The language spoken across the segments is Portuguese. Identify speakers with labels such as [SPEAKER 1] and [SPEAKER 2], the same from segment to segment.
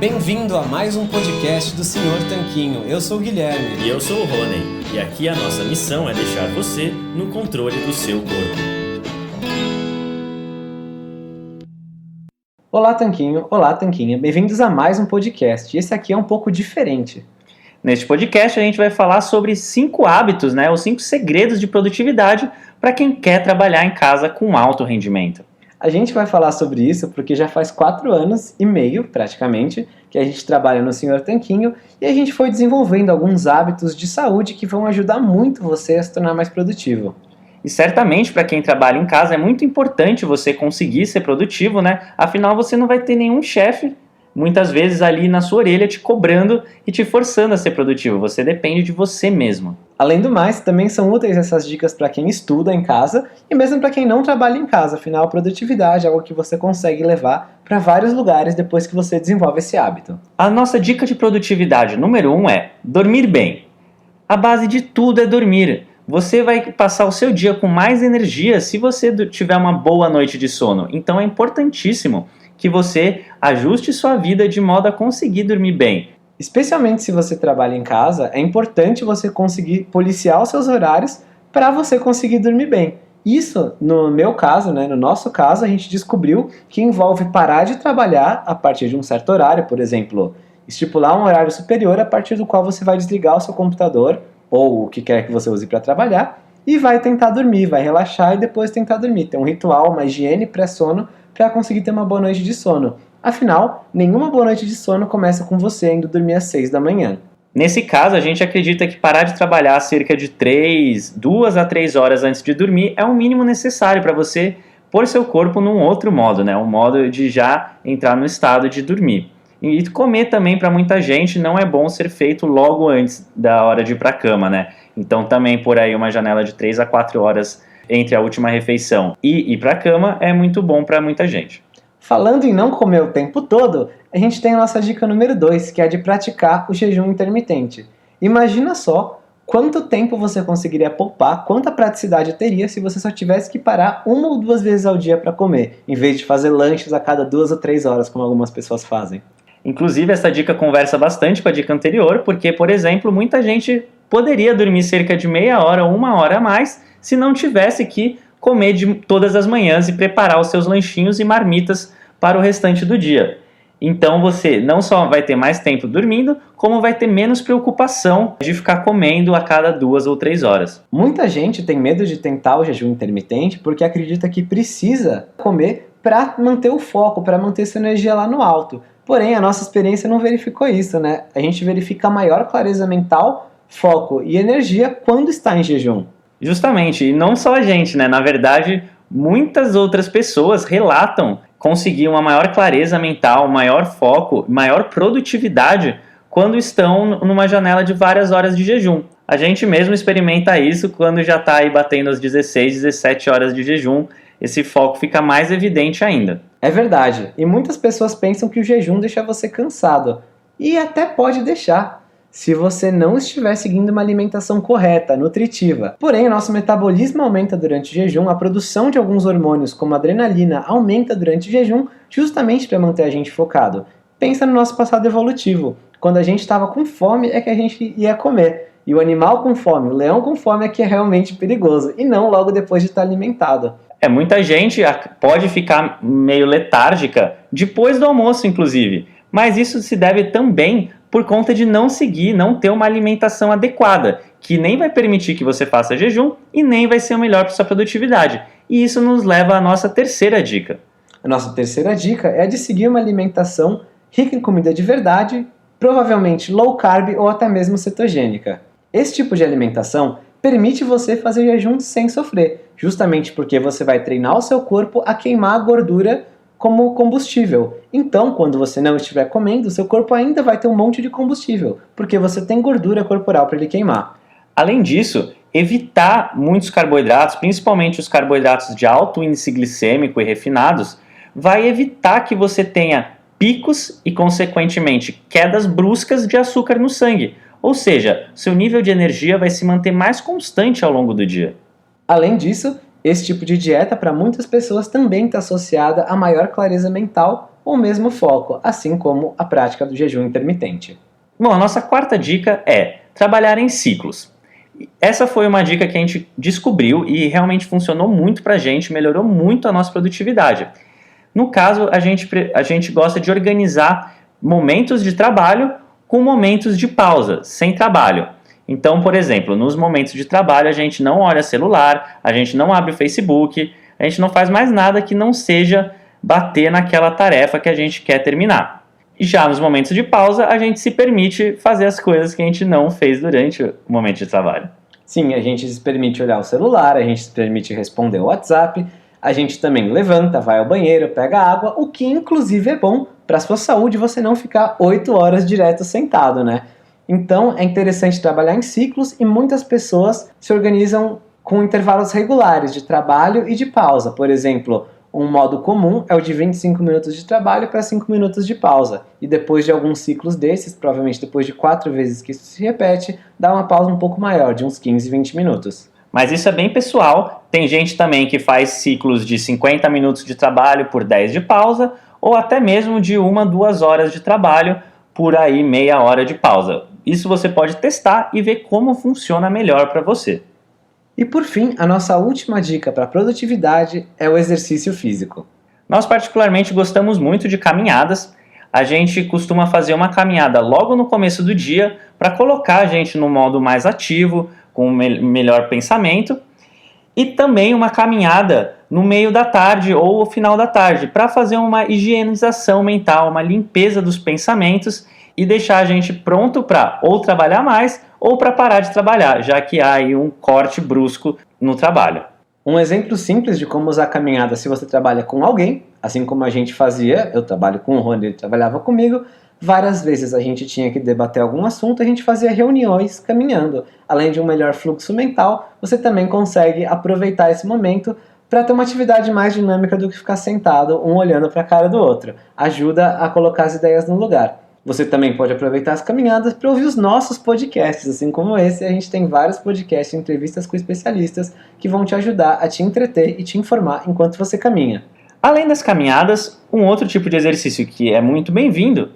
[SPEAKER 1] Bem-vindo a mais um podcast do Senhor Tanquinho. Eu sou o Guilherme.
[SPEAKER 2] E eu sou o Rony. E aqui a nossa missão é deixar você no controle do seu corpo.
[SPEAKER 1] Olá, Tanquinho. Olá, Tanquinha. Bem-vindos a mais um podcast. Esse aqui é um pouco diferente.
[SPEAKER 3] Neste podcast a gente vai falar sobre 5 hábitos, ou 5 segredos de produtividade para quem quer trabalhar em casa com alto rendimento.
[SPEAKER 1] A gente vai falar sobre isso porque já faz 4 anos e meio, praticamente, que a gente trabalha no Senhor Tanquinho e a gente foi desenvolvendo alguns hábitos de saúde que vão ajudar muito você a se tornar mais produtivo.
[SPEAKER 3] E certamente para quem trabalha em casa é muito importante você conseguir ser produtivo, Afinal você não vai ter nenhum chefe muitas vezes ali na sua orelha te cobrando e te forçando a ser produtivo. Você depende de você mesmo.
[SPEAKER 1] Além do mais, também são úteis essas dicas para quem estuda em casa e mesmo para quem não trabalha em casa. Afinal, a produtividade é algo que você consegue levar para vários lugares depois que você desenvolve esse hábito.
[SPEAKER 3] A nossa dica de produtividade número 1 é dormir bem. A base de tudo é dormir. Você vai passar o seu dia com mais energia se você tiver uma boa noite de sono. Então é importantíssimo que você ajuste sua vida de modo a conseguir dormir bem.
[SPEAKER 1] Especialmente se você trabalha em casa, é importante você conseguir policiar os seus horários para você conseguir dormir bem. Isso, no meu caso, no nosso caso, a gente descobriu que envolve parar de trabalhar a partir de um certo horário, por exemplo, estipular um horário superior a partir do qual você vai desligar o seu computador ou o que quer que você use para trabalhar e vai tentar dormir, vai relaxar e depois tentar dormir. Tem um ritual, uma higiene pré-sono para conseguir ter uma boa noite de sono. Afinal, nenhuma boa noite de sono começa com você indo dormir às 6 da manhã.
[SPEAKER 3] Nesse caso, a gente acredita que parar de trabalhar cerca de 2 a 3 horas antes de dormir é o mínimo necessário para você pôr seu corpo num outro modo, um modo de já entrar no estado de dormir. E comer também, para muita gente, não é bom ser feito logo antes da hora de ir para a cama, Então também por aí uma janela de 3 a 4 horas entre a última refeição e ir para a cama é muito bom para muita gente.
[SPEAKER 1] Falando em não comer o tempo todo, a gente tem a nossa dica número 2, que é a de praticar o jejum intermitente. Imagina só quanto tempo você conseguiria poupar, quanta praticidade teria se você só tivesse que parar 1 ou 2 vezes ao dia para comer, em vez de fazer lanches a cada 2 ou 3 horas, como algumas pessoas fazem.
[SPEAKER 3] Inclusive, essa dica conversa bastante com a dica anterior, porque, por exemplo, muita gente poderia dormir cerca de meia hora ou 1 hora a mais se não tivesse que comer todas as manhãs e preparar os seus lanchinhos e marmitas para o restante do dia. Então você não só vai ter mais tempo dormindo, como vai ter menos preocupação de ficar comendo a cada 2 ou 3 horas.
[SPEAKER 1] Muita gente tem medo de tentar o jejum intermitente porque acredita que precisa comer para manter o foco, para manter sua energia lá no alto. Porém, a nossa experiência não verificou isso, A gente verifica maior clareza mental, foco e energia quando está em jejum.
[SPEAKER 3] Justamente, e não só a gente, Na verdade, muitas outras pessoas relatam conseguir uma maior clareza mental, maior foco, maior produtividade quando estão numa janela de várias horas de jejum. A gente mesmo experimenta isso quando já está aí batendo as 16, 17 horas de jejum. Esse foco fica mais evidente ainda.
[SPEAKER 1] É verdade, e muitas pessoas pensam que o jejum deixa você cansado. E até pode deixar, se você não estiver seguindo uma alimentação correta, nutritiva. Porém, o nosso metabolismo aumenta durante o jejum, a produção de alguns hormônios, como a adrenalina, aumenta durante o jejum, justamente para manter a gente focado. Pensa no nosso passado evolutivo. Quando a gente estava com fome, é que a gente ia comer. E o animal com fome, o leão com fome é que é realmente perigoso, e não logo depois de estar alimentado.
[SPEAKER 3] Muita gente pode ficar meio letárgica depois do almoço, inclusive. Mas isso se deve também por conta de não ter uma alimentação adequada, que nem vai permitir que você faça jejum e nem vai ser o melhor para sua produtividade. E isso nos leva à nossa terceira dica.
[SPEAKER 1] A nossa terceira dica é a de seguir uma alimentação rica em comida de verdade, provavelmente low carb ou até mesmo cetogênica. Esse tipo de alimentação permite você fazer jejum sem sofrer, justamente porque você vai treinar o seu corpo a queimar a gordura como combustível. Então, quando você não estiver comendo, seu corpo ainda vai ter um monte de combustível, porque você tem gordura corporal para ele queimar.
[SPEAKER 3] Além disso, evitar muitos carboidratos, principalmente os carboidratos de alto índice glicêmico e refinados, vai evitar que você tenha picos e, consequentemente, quedas bruscas de açúcar no sangue. Ou seja, seu nível de energia vai se manter mais constante ao longo do dia.
[SPEAKER 1] Além disso, esse tipo de dieta para muitas pessoas também está associada a maior clareza mental o mesmo foco, assim como a prática do jejum intermitente.
[SPEAKER 3] Bom, a nossa quarta dica é trabalhar em ciclos. Essa foi uma dica que a gente descobriu e realmente funcionou muito pra gente, melhorou muito a nossa produtividade. No caso, a gente gosta de organizar momentos de trabalho com momentos de pausa, sem trabalho. Então, por exemplo, nos momentos de trabalho a gente não olha celular, a gente não abre o Facebook, a gente não faz mais nada que não seja bater naquela tarefa que a gente quer terminar. E já nos momentos de pausa, a gente se permite fazer as coisas que a gente não fez durante o momento de trabalho.
[SPEAKER 1] Sim, a gente se permite olhar o celular, a gente se permite responder o WhatsApp, a gente também levanta, vai ao banheiro, pega água, o que inclusive é bom para a sua saúde você não ficar 8 horas direto sentado, né? Então é interessante trabalhar em ciclos e muitas pessoas se organizam com intervalos regulares de trabalho e de pausa. Por exemplo, um modo comum é o de 25 minutos de trabalho para 5 minutos de pausa. E depois de alguns ciclos desses, provavelmente depois de 4 vezes que isso se repete, dá uma pausa um pouco maior, de uns 15, 20 minutos.
[SPEAKER 3] Mas isso é bem pessoal. Tem gente também que faz ciclos de 50 minutos de trabalho por 10 de pausa, ou até mesmo de 1 a 2 horas de trabalho por aí meia hora de pausa. Isso você pode testar e ver como funciona melhor para você.
[SPEAKER 1] E por fim, a nossa última dica para produtividade é o exercício físico.
[SPEAKER 3] Nós particularmente gostamos muito de caminhadas. A gente costuma fazer uma caminhada logo no começo do dia para colocar a gente no modo mais ativo, com um melhor pensamento. E também uma caminhada no meio da tarde ou no final da tarde para fazer uma higienização mental, uma limpeza dos pensamentos e deixar a gente pronto para ou trabalhar mais ou para parar de trabalhar, já que há aí um corte brusco no trabalho.
[SPEAKER 1] Um exemplo simples de como usar a caminhada se você trabalha com alguém, assim como a gente fazia, eu trabalho com o Rony, ele trabalhava comigo, várias vezes a gente tinha que debater algum assunto, a gente fazia reuniões caminhando. Além de um melhor fluxo mental, você também consegue aproveitar esse momento para ter uma atividade mais dinâmica do que ficar sentado, um olhando para a cara do outro. Ajuda a colocar as ideias no lugar. Você também pode aproveitar as caminhadas para ouvir os nossos podcasts, assim como esse. A gente tem vários podcasts, entrevistas com especialistas que vão te ajudar a te entreter e te informar enquanto você caminha.
[SPEAKER 3] Além das caminhadas, um outro tipo de exercício que é muito bem-vindo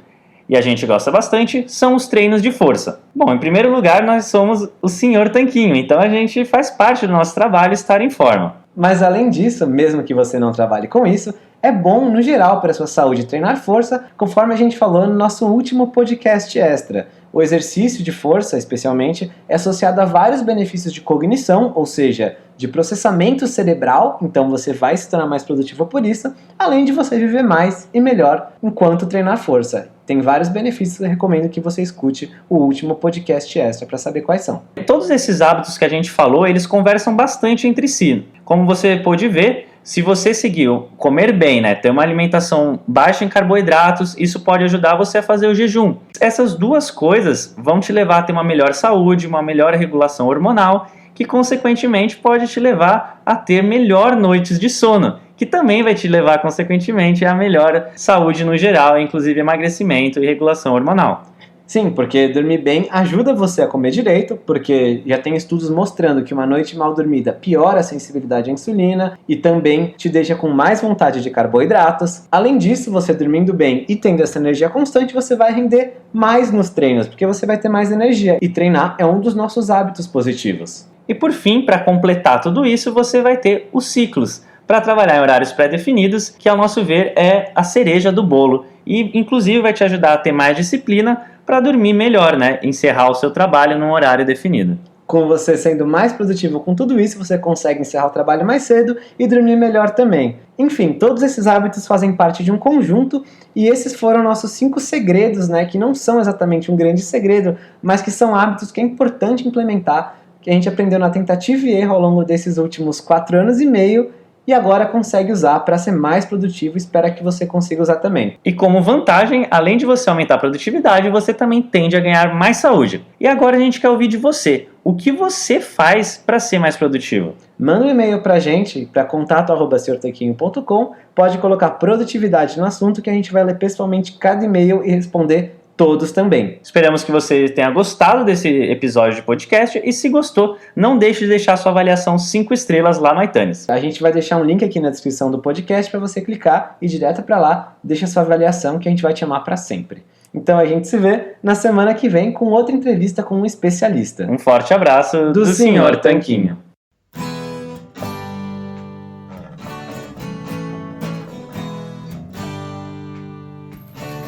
[SPEAKER 3] e a gente gosta bastante são os treinos de força. Bom, em primeiro lugar, nós somos o Senhor Tanquinho, então a gente faz parte do nosso trabalho estar em forma.
[SPEAKER 1] Mas além disso, mesmo que você não trabalhe com isso, é bom no geral para a sua saúde treinar força, conforme a gente falou no nosso último podcast extra. O exercício de força, especialmente, é associado a vários benefícios de cognição, ou seja, de processamento cerebral, então você vai se tornar mais produtivo por isso, além de você viver mais e melhor enquanto treinar força. Tem vários benefícios, eu recomendo que você escute o último podcast extra para saber quais são.
[SPEAKER 3] Todos esses hábitos que a gente falou, eles conversam bastante entre si. Como você pôde ver, se você seguir comer bem, né, ter uma alimentação baixa em carboidratos, isso pode ajudar você a fazer o jejum. Essas duas coisas vão te levar a ter uma melhor saúde, uma melhor regulação hormonal, que consequentemente pode te levar a ter melhor noites de sono, que também vai te levar consequentemente a melhor saúde no geral, inclusive emagrecimento e regulação hormonal.
[SPEAKER 1] Sim, porque dormir bem ajuda você a comer direito, porque já tem estudos mostrando que uma noite mal dormida piora a sensibilidade à insulina e também te deixa com mais vontade de carboidratos. Além disso, você dormindo bem e tendo essa energia constante, você vai render mais nos treinos, porque você vai ter mais energia. E treinar é um dos nossos hábitos positivos.
[SPEAKER 3] E por fim, para completar tudo isso, você vai ter os ciclos, para trabalhar em horários pré-definidos, que ao nosso ver é a cereja do bolo. E inclusive vai te ajudar a ter mais disciplina para dormir melhor, né? Encerrar o seu trabalho num horário definido.
[SPEAKER 1] Com você sendo mais produtivo com tudo isso, você consegue encerrar o trabalho mais cedo e dormir melhor também. Enfim, todos esses hábitos fazem parte de um conjunto e esses foram nossos 5 segredos, né? Que não são exatamente um grande segredo, mas que são hábitos que é importante implementar, que a gente aprendeu na tentativa e erro ao longo desses últimos 4 anos e meio, e agora consegue usar para ser mais produtivo e espera que você consiga usar também.
[SPEAKER 3] E como vantagem, além de você aumentar a produtividade, você também tende a ganhar mais saúde. E agora a gente quer ouvir de você. O que você faz para ser mais produtivo?
[SPEAKER 1] Manda um e-mail para a gente, para contato@senhortanquinho.com, pode colocar produtividade no assunto que a gente vai ler pessoalmente cada e-mail e responder todos também.
[SPEAKER 3] Esperamos que você tenha gostado desse episódio de podcast e se gostou, não deixe de deixar sua avaliação 5 estrelas lá no iTunes.
[SPEAKER 1] A gente vai deixar um link aqui na descrição do podcast para você clicar e direto para lá, deixa sua avaliação que a gente vai te amar para sempre. Então a gente se vê na semana que vem com outra entrevista com um especialista.
[SPEAKER 3] Um forte abraço do Sr. Tanquinho.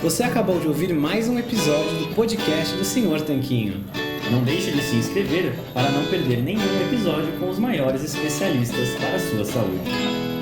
[SPEAKER 4] Você acabou de ouvir mais um episódio do podcast do Sr. Tanquinho.
[SPEAKER 2] Não deixe de se inscrever para não perder nenhum episódio com os maiores especialistas para a sua saúde.